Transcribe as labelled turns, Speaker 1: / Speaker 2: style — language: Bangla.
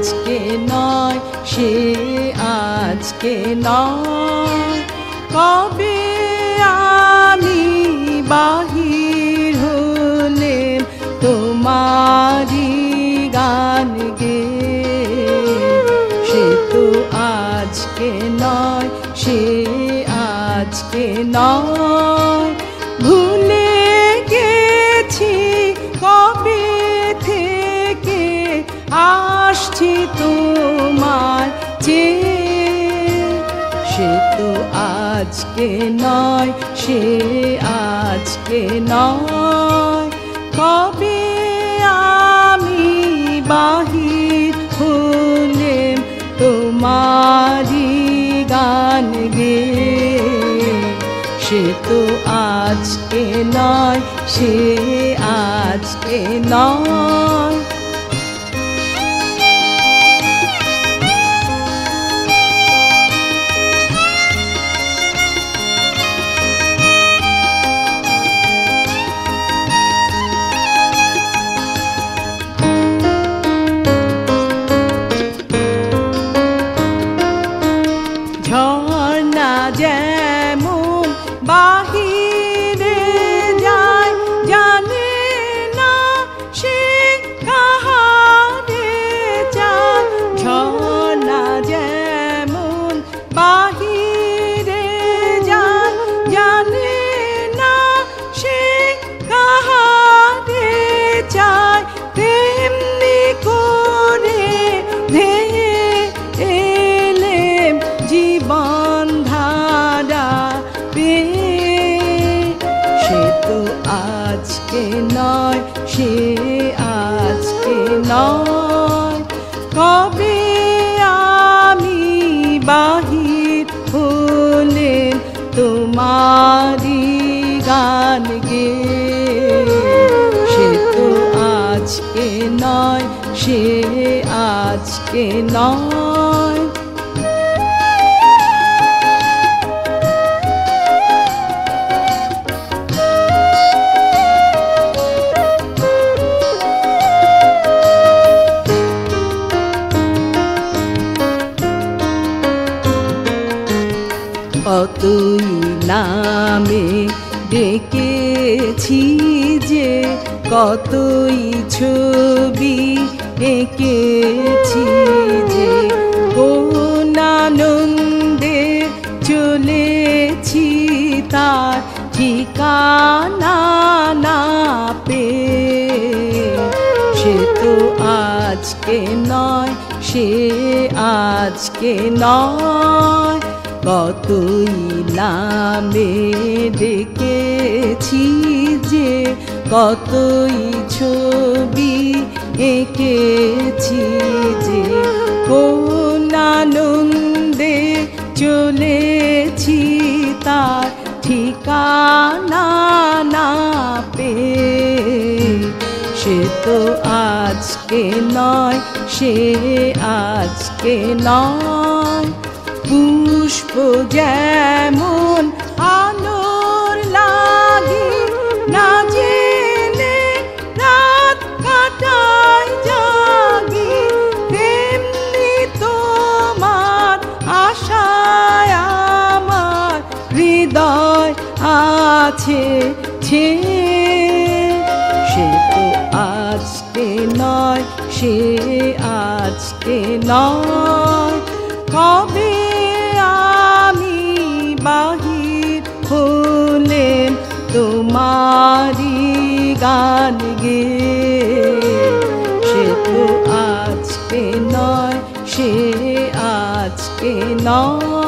Speaker 1: আজকে নয়, সে আজকে নয়। কবে আমি বাহির হলেম তোমারি গান গেয়ে, সে তো আজকে নয়, সে আজকে নয়। ভুলে গেছি কবে থেকে আসছি তোমার চেয়ে, সে তো আজকে নয়, সে আজকে নয়। কবে আমি বাহির হলেম তোমারি গান গেয়ে, সে তো আজকে নয়, সে আজকে নয়। ঝর্ণা যেমন বাহিরে যায়, জানে না সে কাহারে যায়। ঝর্ণা যেমন বাহিরে যায়, জানে না সে কাহারে যায়। তেমনি করে ধেয়ে এলেম জীবন ধারা পেয়ে, সে তো আজকে নয়, সে আজকে নয়। কবে আমি বাহির হলেম তোমারি গান গেয়ে, সে তো আজকে নয়, সে আজকে নয়। কতই নামে ডেকেছি যে, কতই ছবি এঁকেছি যে, কোন আনন্দে চলেছি তার ঠিকানা না পেয়ে, সে তো আজকে নয়, সে আজকে নয়। কতই নামে ডেকেছি যে, কতই ছবি এঁকেছি যে, কোন আনন্দে চলেছি তার ঠিকানা না পেয়ে, সে তো আজকে নয়, সে আজকে নয়। পুষ্প যেমন আলোর লাগি না জেনে রাত কাটায় জাগি, তেমনি তোমার আশায় আমার হৃদয় আছে ছেয়ে, সে তো আজকে নয়, সে আজকে নয়। কবে আমি বাহির হলেম তোমারি গান গেয়ে, সে তো আজকে নয়, সে আজকে নয়।